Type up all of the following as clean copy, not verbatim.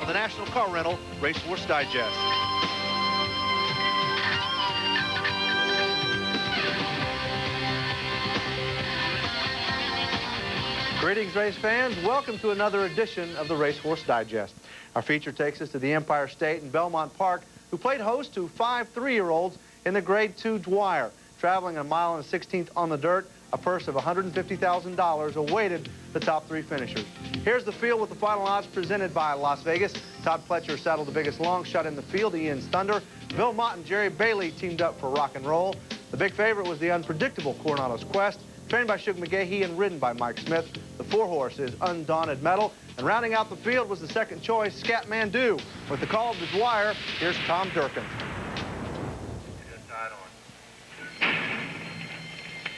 the National Car Rental Racehorse Digest. Greetings, race fans. Welcome to another edition of the Racehorse Digest. Our feature takes us to the Empire State in Belmont Park, who played host to 5 3-year-olds in the Grade 2 Dwyer. Traveling a mile and a 16th on the dirt, a purse of $150,000 awaited the top 3 finishers. Here's the field with the final odds presented by Las Vegas. Todd Pletcher saddled the biggest long shot in the field, Ian's Thunder. Bill Mott and Jerry Bailey teamed up for Rock and Roll. The big favorite was the unpredictable Coronado's Quest, trained by Shug McGahee and ridden by Mike Smith. The 4-horse is Undaunted Metal. And rounding out the field was the second choice, Scat Mandu. With the call of the Dwyer, here's Tom Durkin.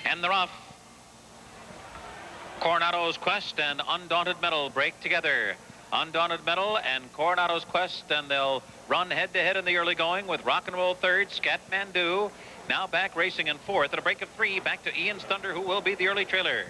And they're off. Coronado's Quest and Undaunted Metal break together. Undaunted Metal and Coronado's Quest, and they'll run head-to-head in the early going with Rock and Roll third, Scat Mandu. Now back racing in fourth at a break of 3, back to Ian's Thunder, who will be the early trailer.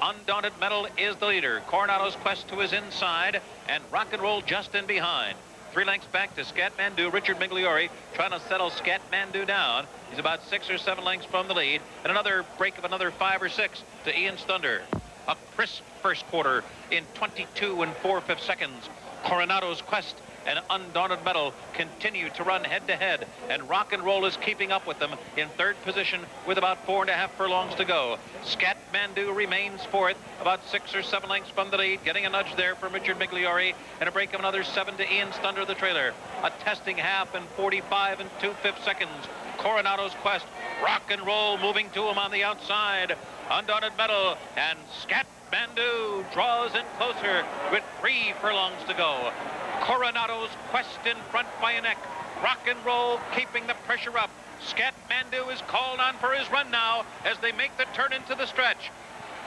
Undaunted Metal is the leader. Coronado's Quest to his inside, and Rock and Roll just in behind. 3 lengths back to Scat Mandu. Richard Migliore trying to settle Scat Mandu down. He's about 6 or 7 lengths from the lead, and another break of another 5 or 6 to Ian's Thunder. A crisp first quarter in 22 4/5 seconds. Coronado's Quest and Undaunted Metal continue to run head-to-head, and Rock and Roll is keeping up with them in third position with about 4.5 furlongs to go. Scat Mandu remains fourth, about 6 or 7 lengths from the lead, getting a nudge there from Richard Migliore, and a break of another 7 to Ian's Thunder, the trailer. A testing half in 45 2/5 seconds. Coronado's Quest, Rock and Roll moving to him on the outside. Undaunted Metal and Scat Mandu draws in closer with 3 furlongs to go. Coronado's Quest in front by a neck. Rock and Roll keeping the pressure up. Scat Mandu is called on for his run now as they make the turn into the stretch.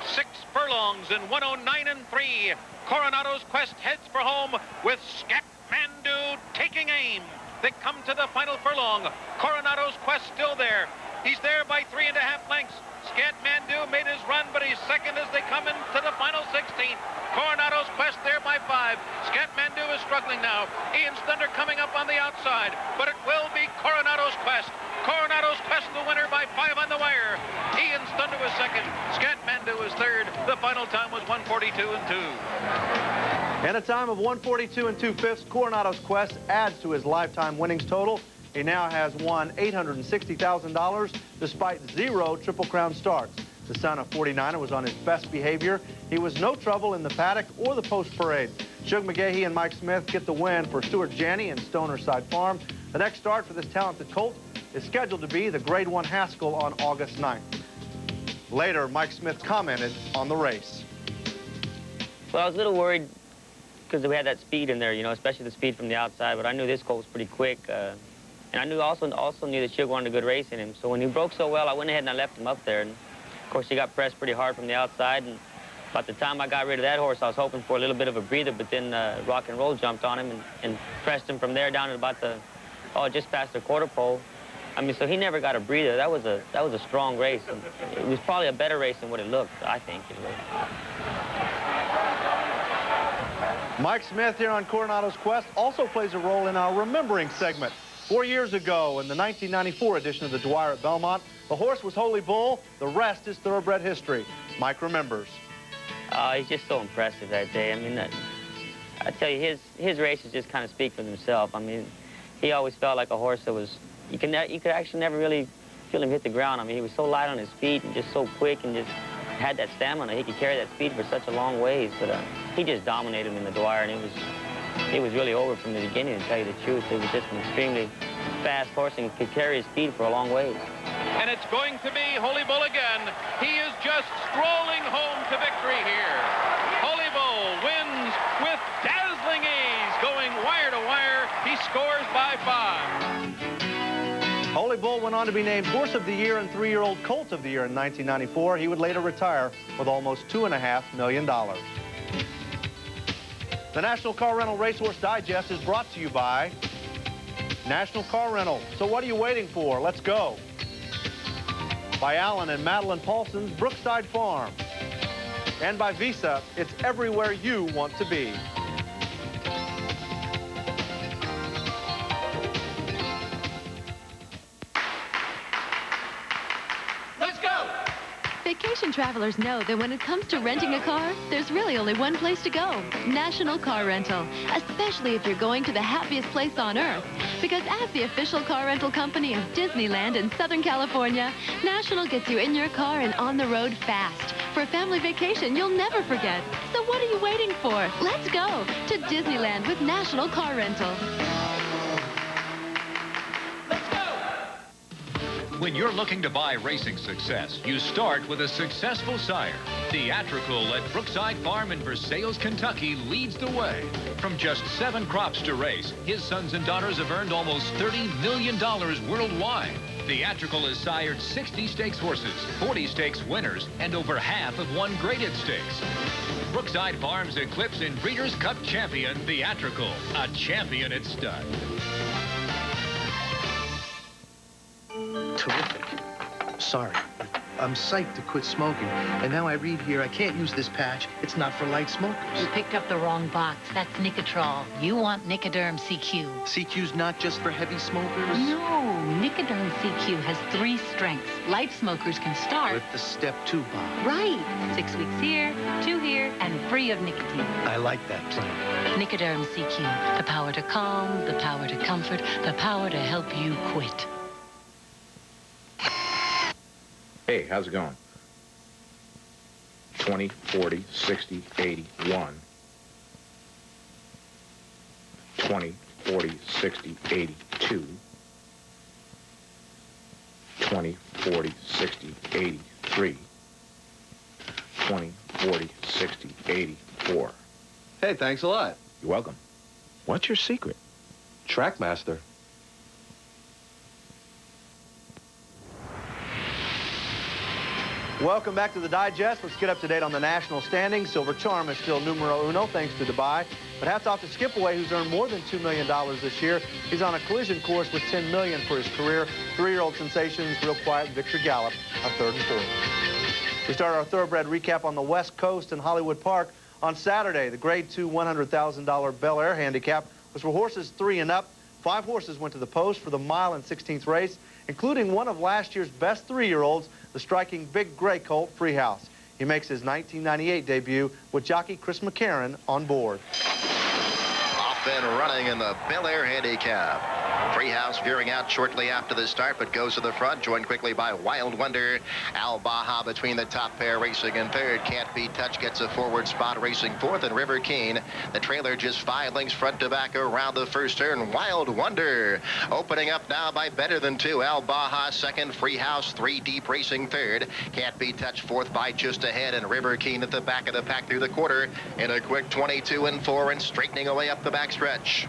6 furlongs in 109 3. Coronado's Quest heads for home with Scat Mandu taking aim. They come to the final furlong. Coronado's Quest still there. He's there by 3.5 lengths. Scat Mandu made his run, but he's second as they come into the final 16. Coronado's Quest there by 5. Scat Mandu is struggling now. Ian's Thunder coming up on the outside, but it will be Coronado's Quest. Coronado's Quest the winner by 5 on the wire. Ian's Thunder was second. Scat Mandu was third. The final time was 1:42 2. And a time of 1:42 2/5, Coronado's Quest adds to his lifetime winnings total. He now has won $860,000 despite 0 Triple Crown starts. The son of 49er was on his best behavior. He was no trouble in the paddock or the post parade. Shug McGahee and Mike Smith get the win for Stuart Janney and Stoner Side Farm. The next start for this talented colt is scheduled to be the Grade 1 Haskell on August 9th. Later, Mike Smith commented on the race. Well, I was a little worried because we had that speed in there, you know, especially the speed from the outside, but I knew this colt was pretty quick. And I knew also knew that Shug wanted a good race in him. So when he broke so well, I went ahead and I left him up there. And of course, he got pressed pretty hard from the outside. And by the time I got rid of that horse, I was hoping for a little bit of a breather. But then Rock and Roll jumped on him and pressed him from there down to about just past the quarter pole. I mean, so he never got a breather. That was a strong race. And it was probably a better race than what it looked, I think. Mike Smith here on Coronado's Quest also plays a role in our Remembering segment. 4 years ago, in the 1994 edition of the Dwyer at Belmont, the horse was Holy Bull. The rest is thoroughbred history. Mike remembers. He's just so impressive that day. I mean, I tell you, his races just kind of speak for themselves. I mean, he always felt like a horse that was, you could actually never really feel him hit the ground. I mean, he was so light on his feet and just so quick and just had that stamina. He could carry that speed for such a long ways. But he just dominated him in the Dwyer, and it was really over from the beginning, to tell you the truth. It was just an extremely fast horse and could carry his speed for a long ways. And it's going to be Holy Bull again. He is just strolling home to victory here. Holy Bull wins with dazzling ease, going wire to wire. He scores by 5. Holy Bull went on to be named Horse of the Year and 3-year-old Colt of the Year in 1994. He would later retire with almost $2.5 million. The National Car Rental Racehorse Digest is brought to you by National Car Rental. So what are you waiting for? Let's go. By Alan and Madeline Paulson's Brookside Farm. And by Visa, it's everywhere you want to be. Vacation travelers know that when it comes to renting a car, there's really only one place to go, National Car Rental, especially if you're going to the happiest place on earth. Because as the official car rental company of Disneyland in Southern California, National gets you in your car and on the road fast for a family vacation you'll never forget. So what are you waiting for? Let's go to Disneyland with National Car Rental. When you're looking to buy racing success, you start with a successful sire. Theatrical at Brookside Farm in Versailles, Kentucky leads the way. From just 7 crops to race, his sons and daughters have earned almost $30 million worldwide. Theatrical has sired 60 stakes horses, 40 stakes winners, and over half have won graded stakes. Brookside Farms Eclipse in Breeders' Cup champion Theatrical, a champion at stud. Terrific. Sorry. I'm psyched to quit smoking. And now I read here I can't use this patch. It's not for light smokers. You picked up the wrong box. That's Nicotrol. You want Nicoderm CQ. CQ's not just for heavy smokers? No, Nicoderm CQ has 3 strengths. Light smokers can start With the step 2 bomb. right. 6 weeks here, 2 here, and free of nicotine. I like that plan. Nicoderm CQ. The power to calm, the power to comfort, the power to help you quit. Hey, how's it going? 20, 40, 60, 80, 1. 20, 40, 60, 80, 2. 20, 40, 60, 80, 3. 20, 40, 60, 80, 4. Hey, thanks a lot. You're welcome. What's your secret? Trackmaster. Welcome back to the Digest. Let's get up to date on the national standings. Silver Charm is still numero uno, thanks to Dubai. But hats off to Skipaway, who's earned more than $2 million this year. He's on a collision course with $10 million for his career. 3-year-old sensations, Real Quiet, and Victor Gallup are 3rd and 4th. We start our thoroughbred recap on the West Coast in Hollywood Park. On Saturday, the Grade 2 $100,000 Bel Air handicap was for horses 3 and up. 5 horses went to the post for the mile and 16th race, including one of last year's best 3-year-olds, the striking Big Gray colt, Freehouse. He makes his 1998 debut with jockey Chris McCarron on board. Off and running in the Bel Air handicap. Freehouse veering out shortly after the start, but goes to the front, joined quickly by Wild Wonder. Al Baha between the top pair, racing in 3rd. Can't Be Touched gets a forward spot, racing 4th, and River Keen. The trailer just 5 lengths front to back around the first turn. Wild Wonder opening up now by better than 2. Al Baha 2nd, Freehouse 3 deep, racing 3rd. Can't Be Touched 4th by just ahead, and River Keen at the back of the pack through the quarter in a quick 22 and 4 and straightening away up the backstretch.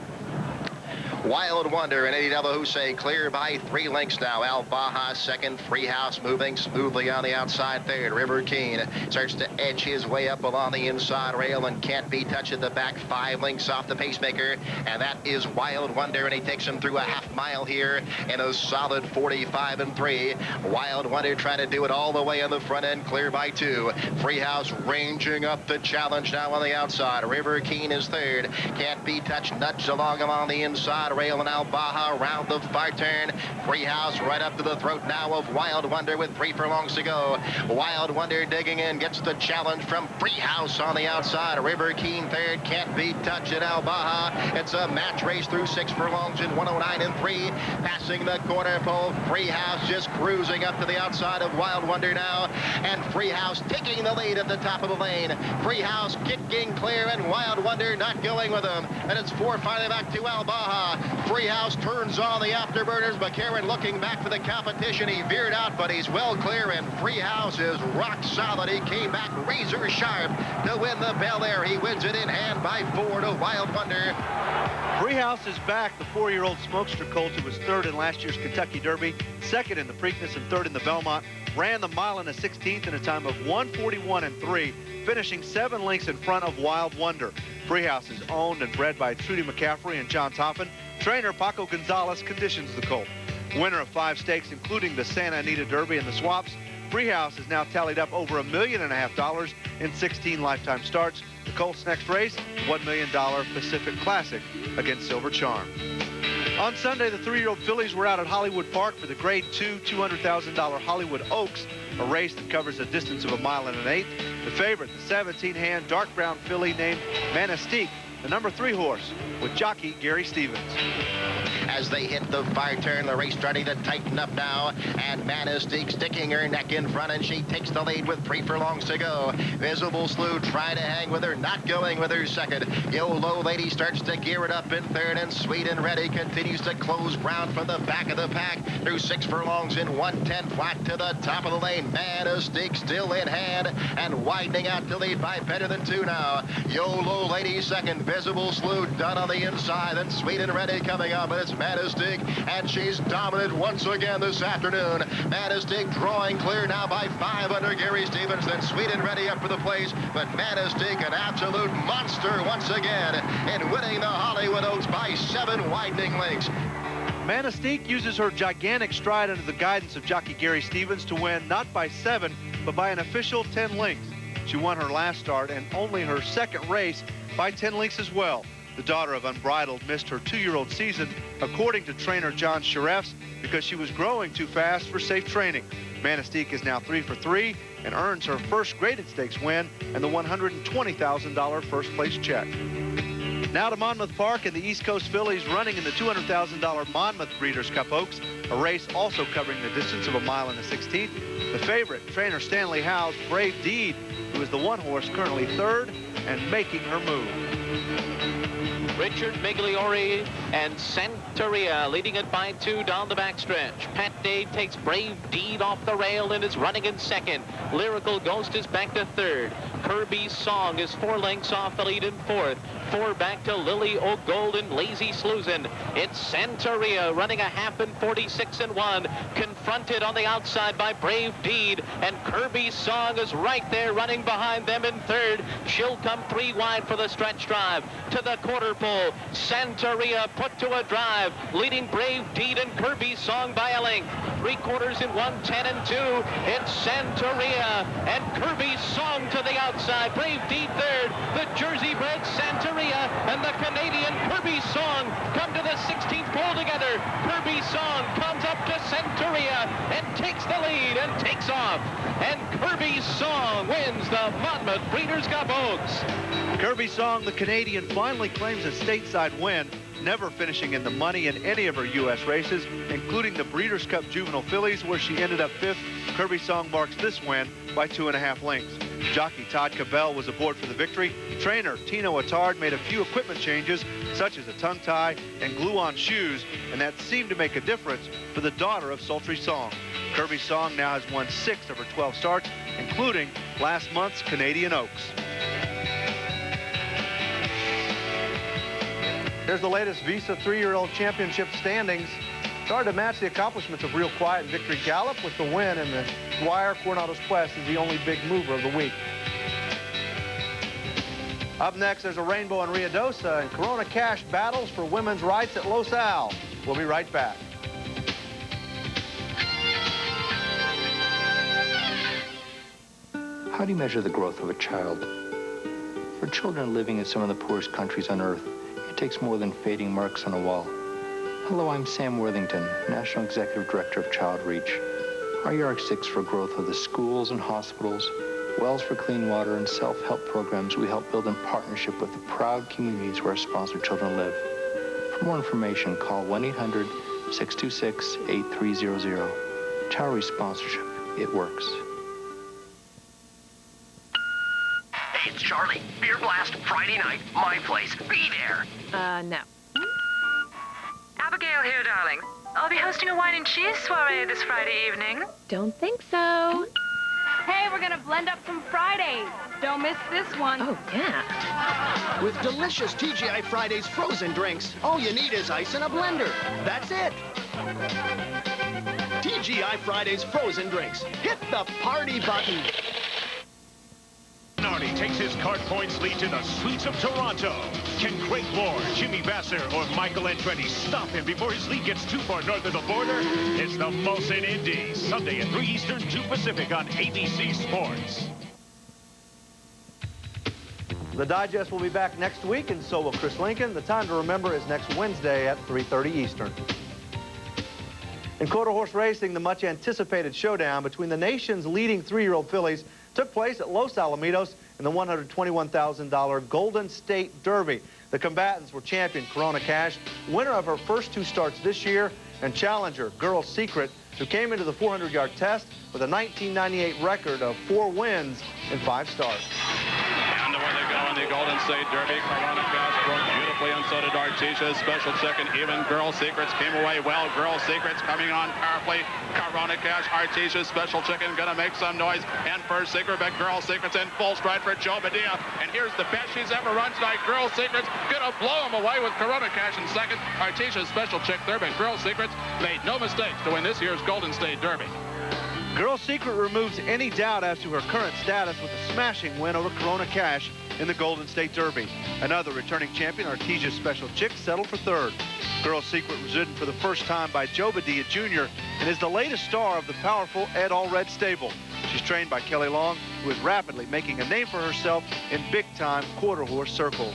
Wild Wonder and Eddie Delahousse clear by 3 lengths now. Al Baha 2nd, Freehouse moving smoothly on the outside 3rd. River Keen starts to edge his way up along the inside rail and Can't Be Touched at the back, 5 lengths off the pacemaker, and that is Wild Wonder, and he takes him through a half mile here in a solid 45 and 3. Wild Wonder trying to do it all the way on the front end, clear by 2. Freehouse ranging up the challenge now on the outside. River Keen is 3rd. Can't Be Touched nudged along him on the inside rail, and Al Baha around the far turn. Freehouse right up to the throat now of Wild Wonder with 3 furlongs to go. Wild Wonder digging in, gets the challenge from Freehouse on the outside. River Keen 3rd, Can't Be Touched at Al Baha. It's a match race through 6 furlongs in 109 and 3. Passing the corner pole, Freehouse just cruising up to the outside of Wild Wonder now, and Freehouse taking the lead at the top of the lane. Freehouse kicking clear, and Wild Wonder not going with him, and it's 4 finally back to Al Baha. Freehouse turns on the afterburners. McCarron looking back for the competition. He veered out, but he's well clear, and Freehouse is rock solid. He came back razor sharp to win the Bel Air. He wins it in hand by 4 to Wild Wonder. Freehouse is back, the 4-year-old smokester colt who was 3rd in last year's Kentucky Derby, 2nd in the Preakness, and 3rd in the Belmont. Ran the mile and a 16th in a time of 1:41 and 3, finishing 7 lengths in front of Wild Wonder. Freehouse is owned and bred by Trudy McCaffrey and John Toppin. Trainer Paco Gonzalez conditions the colt. Winner of 5 stakes, including the Santa Anita Derby and the Swaps, Freehouse has now tallied up over $1.5 million in 16 lifetime starts. The colt's next race, $1 million Pacific Classic against Silver Charm. On Sunday, the 3-year-old fillies were out at Hollywood Park for the Grade 2 $200,000 Hollywood Oaks. a race that covers a distance of 1 1/8 miles. The favorite, the 17-hand dark brown filly named Manastique, the number 3 horse, with jockey Gary Stevens. As they hit the far turn, the race starting to tighten up now, and Manastique sticking her neck in front, and she takes the lead with 3 furlongs to go. Visible Slew trying to hang with her, not going with her second. YOLO Lady starts to gear it up in third, and Sweet and Ready continues to close ground from the back of the pack through 6 furlongs in 1:10 flat to the top of the lane. Manastique still in hand and widening out to lead by better than 2 now. YOLO Lady second, Visible Slew done on the inside, and Sweet and Ready coming up, and it's Manastique, and she's dominant once again this afternoon. Manastique drawing clear now by 5 under Gary Stevens, then Sweet and Ready up for the place, but Manastique an absolute monster once again in winning the Hollywood Oaks by 7 widening lengths. Manastique uses her gigantic stride under the guidance of jockey Gary Stevens to win not by 7, but by an official 10 lengths. She won her last start and only her second race by 10 lengths as well. The daughter of Unbridled missed her 2-year-old season, according to trainer John Sharefs, because she was growing too fast for safe training. Manastique is now 3 for 3 and earns her first graded stakes win and the $120,000 first place check. Now to Monmouth Park and the East Coast fillies running in the $200,000 Monmouth Breeders' Cup Oaks, a race also covering the distance of 1 1/16 miles. The favorite, trainer Stanley Howe's Brave Deed, who is the 1 horse currently 3rd and making her move. Richard Migliore and Santeria leading it by 2 down the backstretch. Pat Day takes Brave Deed off the rail and is running in second. Lyrical Ghost is back to 3rd. Kirby's Song is 4 lengths off the lead in 4th. 4 back to Lily O'Gold and Lazy Sluzen. It's Santeria running a half in 46 and 1. Confronted on the outside by Brave Deed, and Kirby's Song is right there running behind them in 3rd. She'll come 3 wide for the stretch drive. To the quarter pole, Santeria put to a drive, leading Brave Deed and Kirby's Song by a length. 3/4 in 1:10 and 2. It's Santeria and Kirby's Song to the outside. Brave Deed 3rd. The Jersey bred Santeria and the Canadian Kirby's Song come to the 16th pole together. Kirby's Song comes up to Santeria and takes the lead and takes off. And Kirby's Song wins the Monmouth Breeders' Cup Oaks. Kirby's Song, the Canadian, finally claims a stateside win, never finishing in the money in any of her U.S. races, including the Breeders' Cup Juvenile Fillies, where she ended up 5th. Kirby's Song marks this win by 2.5 lengths. Jockey Todd Cabell was aboard for the victory. Trainer Tino Attard made a few equipment changes, such as a tongue tie and glue-on shoes, and that seemed to make a difference for the daughter of Sultry Song. Kirby's Song now has won 6 of her 12 starts, including last month's Canadian Oaks. Here's the latest Visa 3-year-old championship standings. It's hard to match the accomplishments of Real Quiet and Victory Gallop, with the win in the Dwyer Coronado's Quest is the only big mover of the week. Up next, there's a rainbow in Ruidosa and Corona Cash battles for women's rights at Los Al. We'll be right back. How do you measure the growth of a child? For children living in some of the poorest countries on earth, it takes more than fading marks on a wall. Hello, I'm Sam Worthington, National Executive Director of Child Reach. Our yardsticks for growth of the schools and hospitals, wells for clean water, and self-help programs we help build in partnership with the proud communities where our sponsored children live. For more information, call 1-800-626-8300. Child Reach sponsorship. It works. Hey, it's Charlie. Beer Blast, Friday night, my place. Be there. No. Abigail here, darling. I'll be hosting a wine and cheese soiree this Friday evening. Don't think so. Hey, we're gonna blend up some Fridays. Don't miss this one. Oh, yeah. With delicious TGI Fridays frozen drinks, all you need is ice and a blender. That's it. TGI Fridays frozen drinks. Hit the party button. Nardi takes his card points lead to the streets of Toronto. Can Craig Moore, Jimmy Vassar, or Michael Andretti stop him before his lead gets too far north of the border? It's the Molson Indy, Sunday at 3 Eastern, 2 Pacific on ABC Sports. The Digest will be back next week, and so will Chris Lincoln. The time to remember is next Wednesday at 3:30 Eastern. In quarter horse racing, the much anticipated showdown between the nation's leading 3-year-old fillies took place at Los Alamitos in the $121,000 Golden State Derby. The combatants were champion Corona Cash, winner of her first 2 starts this year, and challenger Girl Secret, who came into the 400-yard test with a 1998 record of 4 wins in 5 starts. And away they go in the Golden State Derby. Corona Cash broke beautifully, and so did Artesia. Special chicken, even Girl Secrets came away well. Girl Secrets coming on powerfully. Corona Cash, Artesia, Special Chicken gonna make some noise. And first Secret, but Girl Secrets in full stride for Joe Medea. And here's the best she's ever run tonight. Girl Secrets gonna blow him away with Corona Cash in second. Artesia, Special Chick third, but Girl Secrets made no mistakes to win this year's Golden State Derby. Girl Secret removes any doubt as to her current status with a smashing win over Corona Cash in the Golden State Derby. Another returning champion, Artesia Special Chick, settled for third. Girl Secret was ridden for the first time by Joe Medea Jr. and is the latest star of the powerful Ed Allred stable. She's trained by Kelly Long, who is rapidly making a name for herself in big-time quarter horse circles.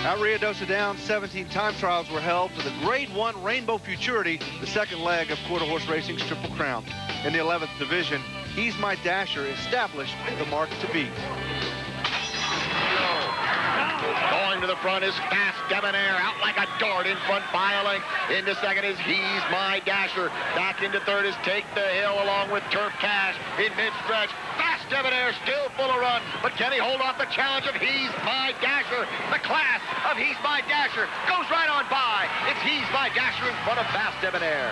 At Rio Dosa Downs, 17 time trials were held for the Grade 1 Rainbow Futurity, the second leg of quarter horse racing's Triple Crown. In the 11th division, He's My Dasher established the mark to beat. Going to the front is Fast Debonair, out like a dart in front by a length. Into second is He's My Dasher. Back into third is Take the Hill along with Turf Cash in mid-stretch. Fast Debonair still full of run, but can he hold off the challenge of He's My Dasher? The class of He's My Dasher goes right on by. It's He's My Dasher in front of Fast Debonair.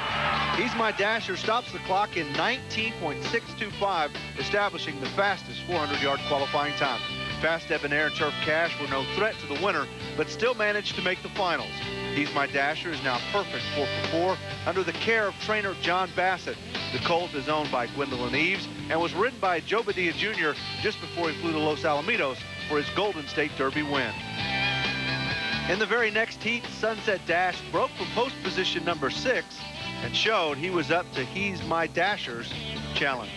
He's My Dasher stops the clock in 19.625, establishing the fastest 400-yard qualifying time. Fast Debonair and Turf Cash were no threat to the winner, but still managed to make the finals. He's My Dasher is now perfect 4 for 4 under the care of trainer John Bassett. The colt is owned by Gwendolyn Eves and was ridden by Joe Medea Jr. just before he flew to Los Alamitos for his Golden State Derby win. In the very next heat, Sunset Dash broke from post position number 6 and showed he was up to He's My Dasher's challenge.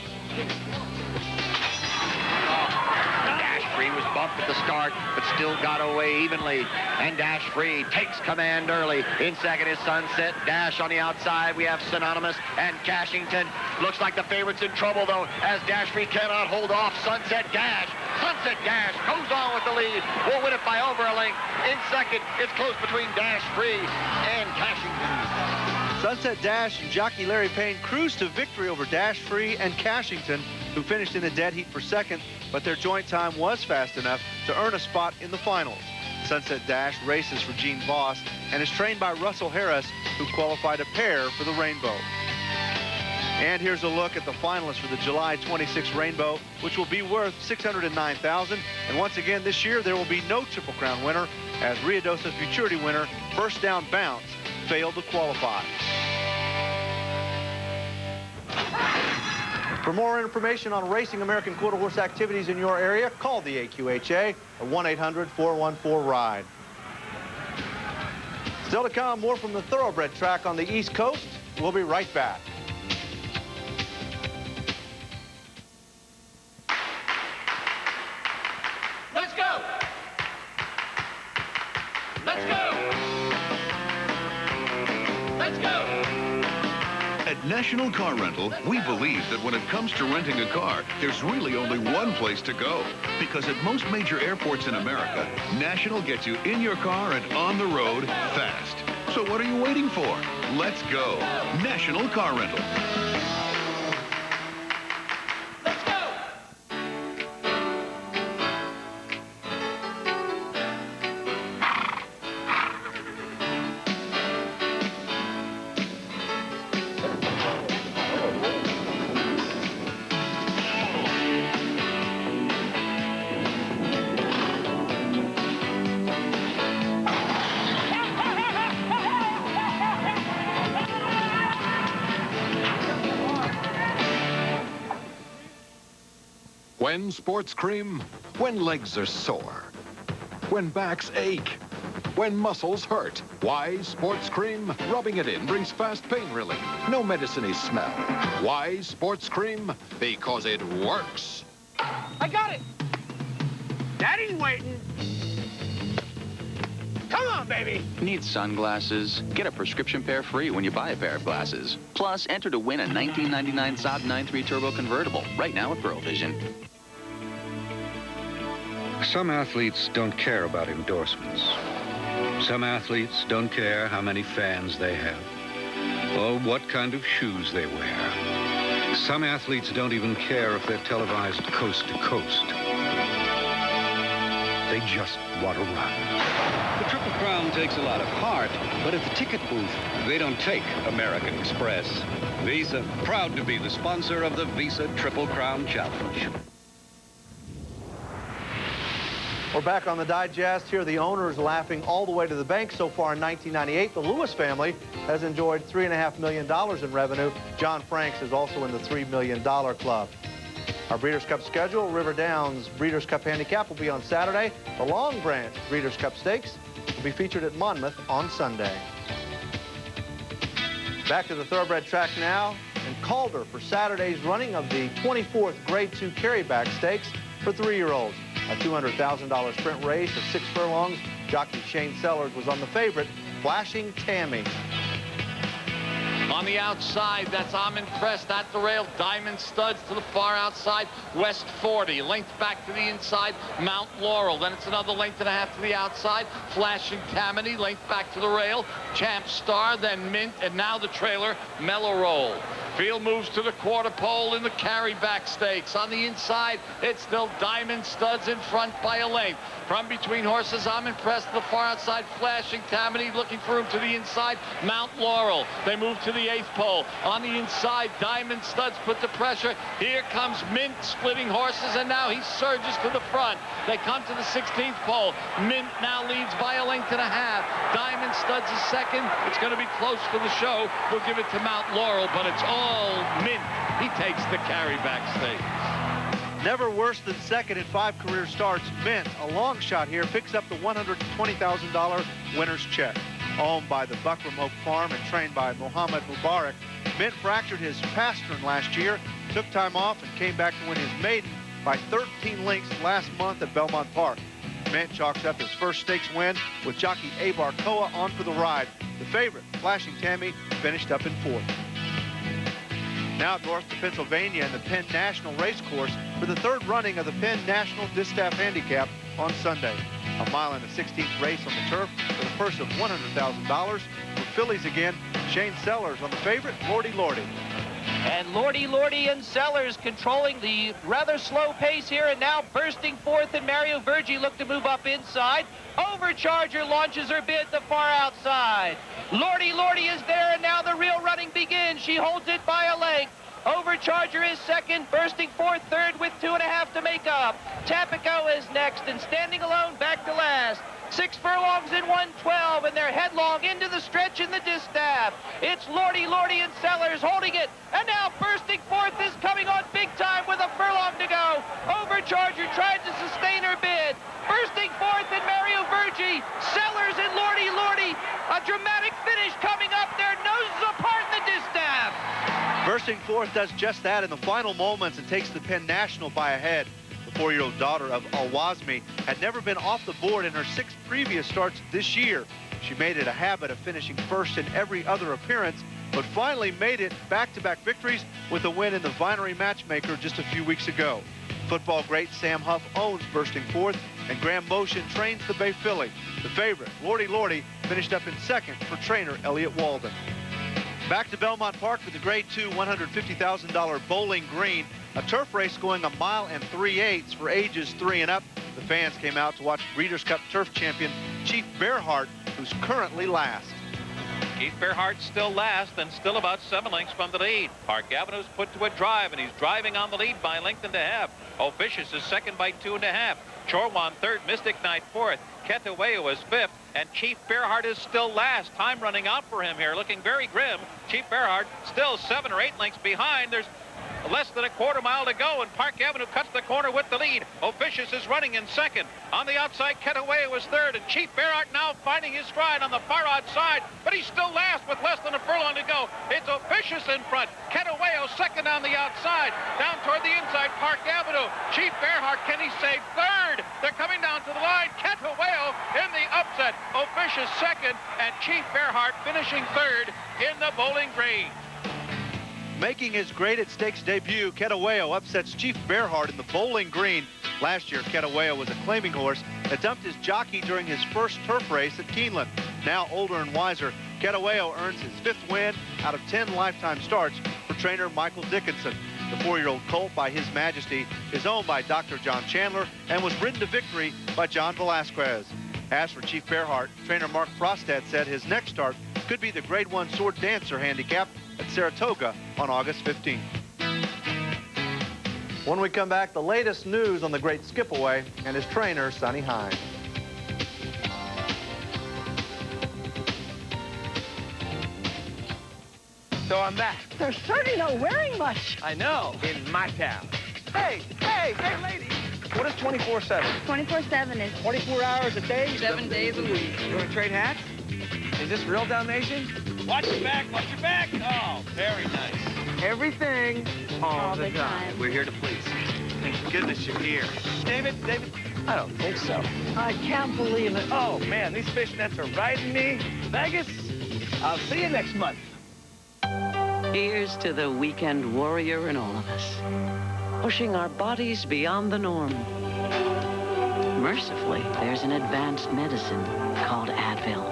Free was bumped at the start, but still got away evenly. And Dash Free takes command early. In second is Sunset Dash. On the outside, we have Synonymous and Cashington. Looks like the favorite's in trouble, though, as Dash Free cannot hold off Sunset Dash. Sunset Dash goes on with the lead. Will win it by over a length. In second, it's close between Dash Free and Cashington. Sunset Dash and jockey Larry Payne cruised to victory over Dash Free and Cashington, who finished in a dead heat for second, but their joint time was fast enough to earn a spot in the finals. Sunset Dash races for Gene Voss and is trained by Russell Harris, who qualified a pair for the Rainbow. And here's a look at the finalists for the July 26 Rainbow, which will be worth $609,000. And once again this year, there will be no Triple Crown winner, as Rio Dosa Futurity winner First Down Bounce failed to qualify. For more information on racing American quarter horse activities in your area, call the AQHA at 1-800-414-RIDE. Still to come, more from the thoroughbred track on the East Coast. We'll be right back. Let's go! Let's go! Let's go! At National Car Rental, we believe that when it comes to renting a car, there's really only one place to go. Because at most major airports in America, National gets you in your car and on the road fast. So what are you waiting for? Let's go. National Car Rental. When sports cream, when legs are sore, when backs ache, when muscles hurt. Why sports cream? Rubbing it in brings fast pain relief. No medicine-y smell. Why sports cream? Because it works. I got it. Daddy's waiting. Come on. on, baby. Need sunglasses? Get a prescription pair free when you buy a pair of glasses. Plus, enter to win a 1999 Saab 9.3 Turbo convertible right now at Pearl Vision. Some athletes don't care about endorsements. Some athletes don't care how many fans they have or what kind of shoes they wear. Some athletes don't even care if they're televised coast to coast. They just want to run. The Triple Crown takes a lot of heart, but at the ticket booth, they don't take American Express. Visa, proud to be the sponsor of the Visa Triple Crown Challenge. We're back on the digest here. The owners laughing all the way to the bank so far in 1998. The Lewis family has enjoyed $3.5 million in revenue. John Franks is also in the $3 million club. Our Breeders' Cup schedule, River Downs Breeders' Cup Handicap will be on Saturday. The Long Branch Breeders' Cup Stakes will be featured at Monmouth on Sunday. Back to the thoroughbred track now in Calder for Saturday's running of the 24th Grade 2 Carryback Stakes for 3-year-olds. A $200,000 sprint race of 6 furlongs. Jockey Shane Sellers was on the favorite, Flashing Tammy. On the outside, that's I'm Impressed at the rail. Diamond Studs to the far outside. West 40. Length back to the inside. Mount Laurel. Then it's another length and a half to the outside. Flashing Tammany. Length back to the rail. Champ Star. Then Mint. And now the trailer, Mellow Roll. Field moves to the quarter pole in the Carryback Stakes. On the inside, it's still Diamond Studs in front by a length. From between horses, I'm Impressed to the far outside. Flashing Tammany looking for him to the inside. Mount Laurel. They move to the 8th pole. On the inside, Diamond Studs put the pressure. Here comes Mint splitting horses, and now he surges to the front. They come to the 16th pole. Mint now leads by a length and a half. Diamond Studs is second. It's going to be close for the show. We'll give it to Mount Laurel, but it's all Mint. He takes the Carryback Stakes. Never worse than second in 5 career starts. Mint, a long shot here, picks up the $120,000 winner's check. Owned by the Buckram Oak Farm and trained by Mohammed Mubarak, Mint fractured his pastern last year, took time off, and came back to win his maiden by 13 lengths last month at Belmont Park. Mint chalks up his first stakes win with jockey Abar Koa on for the ride. The favorite, Flashing Tammy, finished up in 4th. Now north to Pennsylvania and the Penn National Racecourse for the 3rd running of the Penn National Distaff Handicap on Sunday. A mile and a 16th race on the turf with a purse of $100,000. For fillies again, Shane Sellers on the favorite, Lordy Lordy. And Lordy and Sellers controlling the rather slow pace here, and now bursting forth, and Mario Vergi look to move up inside. Overcharger launches her bid the far outside. Lordy is there, and now the real running begins. She holds it by a length. Overcharger is second, bursting forth third with 2.5 to make up. Tampico is next, and standing alone back to last. 6 furlongs in 112, and they're headlong into the stretch in the Distaff. It's Lordy and Sellers holding it, and now bursting forth is coming on big time with a furlong to go. Overcharger tried to sustain her bid. Bursting forth in Mario Vergi, Sellers and Lordy. A dramatic finish coming up. Their noses apart in the Distaff. Bursting forth does just that in the final moments and takes the Penn National by a head. The 4-year-old daughter of Al-Wazmi had never been off the board in her 6 previous starts this year. She made it a habit of finishing first in every other appearance, but finally made it back-to-back victories with a win in the Vinery Matchmaker just a few weeks ago. Football great Sam Huff owns Bursting Forth, and Graham Motion trains the Bay Filly. The favorite, Lordy, finished up in 2nd for trainer Elliott Walden. Back to Belmont Park for the Grade 2 $150,000 Bowling Green, a turf race going a mile and 3/8 for ages 3 and up. The fans came out to watch Breeders' Cup Turf champion Chief Bearheart, who's currently last. Keith Bearhart's still last and still about 7 lengths from the lead. Park Avenue's put to a drive, and he's driving on the lead by a length and a half. Officious is second by 2.5. Chorwan third, Mystic Knight fourth. Ketaweo is fifth, and Chief Bearheart is still last. Time running out for him here, looking very grim. Chief Bearheart still 7 or 8 lengths behind. There's less than a quarter mile to go, and Park Avenue cuts the corner with the lead. Officious is running in second. On the outside, Ketaweo was third, and Chief Bearheart now finding his stride on the far outside, but he's still last with less than a furlong to go. It's Officious in front. Ketaweo second on the outside. Down toward the inside, Park Avenue. Chief Bearheart, can he save third? third. They're coming down to the line. Cataweo in the upset. Officious second, and Chief Bearhart finishing third in the Bowling Green. Making his graded stakes debut, Cataweo upsets Chief Bearhart in the Bowling Green. Last year, Cataweo was a claiming horse that dumped his jockey during his first turf race at Keeneland. Now older and wiser, Cataweo earns his 5th win out of 10 lifetime starts for trainer Michael Dickinson. The 4-year-old colt by His Majesty is owned by Dr. John Chandler and was ridden to victory by John Velasquez. As for Chief Bearhart, trainer Mark Frostad said his next start could be the Grade 1 Sword Dancer handicap at Saratoga on August 15th. When we come back, the latest news on the great Skipaway and his trainer, Sonny Hines. So I'm back. There's certainly no wearing much. I know. In my town. Hey, lady. What is 24/7? 24/7 is 24 hours a day? 7 days a week. You want to trade hats? Is this real Dalmatian? Watch your back, watch your back. Oh, very nice. Everything all the time. We're here to please. Thank goodness you're here. David? I don't think so. I can't believe it. Oh, man, these fishnets are riding me. Vegas, I'll see you next month. Here's to the weekend warrior in all of us, pushing our bodies beyond the norm. Mercifully, there's an advanced medicine called Advil.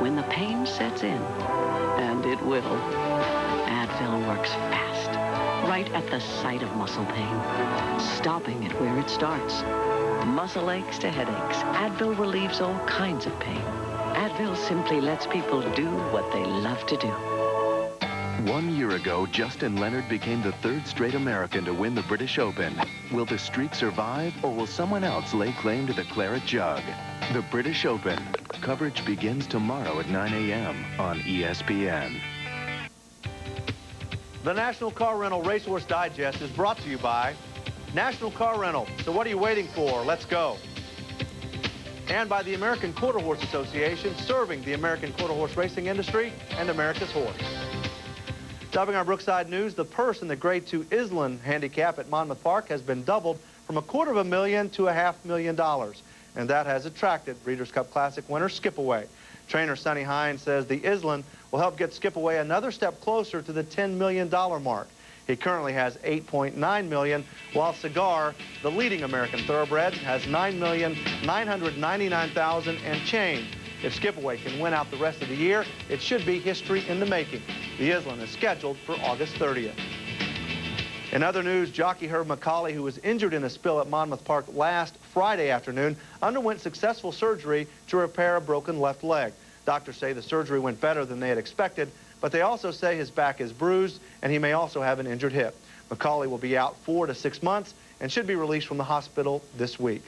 When the pain sets in, and it will, Advil works fast, right at the site of muscle pain, stopping it where it starts. Muscle aches to headaches, Advil relieves all kinds of pain. Advil simply lets people do what they love to do. 1 year ago, Justin Leonard became the 3rd straight American to win the British Open. Will the streak survive, or will someone else lay claim to the claret jug? The British Open. Coverage begins tomorrow at 9 a.m. on ESPN. The National Car Rental Racehorse Digest is brought to you by National Car Rental. So what are you waiting for? Let's go. And by the American Quarter Horse Association, serving the American quarter horse racing industry and America's horse. Topping our Brookside news, the purse in the Grade 2 Island handicap at Monmouth Park has been doubled from $250,000 to $500,000. And that has attracted Breeders' Cup Classic winner Skipaway. Trainer Sonny Hines says the Island will help get Skipaway another step closer to the $10 million mark. He currently has $8.9 million, while Cigar, the leading American thoroughbred, has $9,999,000 and change. If Skipaway can win out the rest of the year, it should be history in the making. The Island is scheduled for August 30th. In other news, jockey Herb McCauley, who was injured in a spill at Monmouth Park last Friday afternoon, underwent successful surgery to repair a broken left leg. Doctors say the surgery went better than they had expected, but they also say his back is bruised and he may also have an injured hip. McCauley will be out 4 to 6 months and should be released from the hospital this week.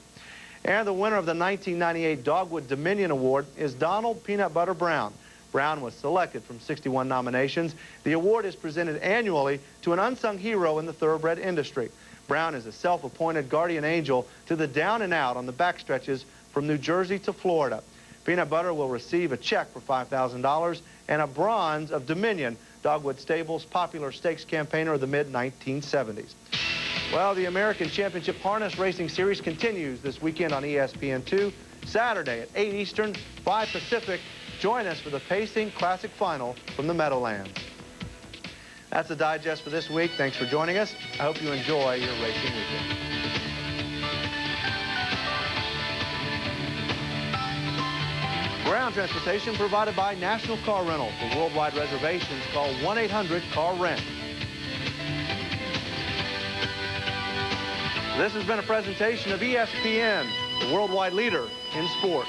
And the winner of the 1998 Dogwood Dominion Award is Donald Peanut Butter Brown. Brown was selected from 61 nominations. The award is presented annually to an unsung hero in the thoroughbred industry. Brown is a self-appointed guardian angel to the down and out on the backstretches from New Jersey to Florida. Peanut Butter will receive a check for $5,000 and a bronze of Dominion, Dogwood Stables' popular stakes campaigner of the mid-1970s. Well, the American Championship Harness Racing Series continues this weekend on ESPN2. Saturday at 8 Eastern, 5 Pacific. Join us for the Pacing Classic Final from the Meadowlands. That's the digest for this week. Thanks for joining us. I hope you enjoy your racing weekend. Ground transportation provided by National Car Rental. For worldwide reservations, call 1-800-CAR-RENT. This has been a presentation of ESPN, the worldwide leader in sports.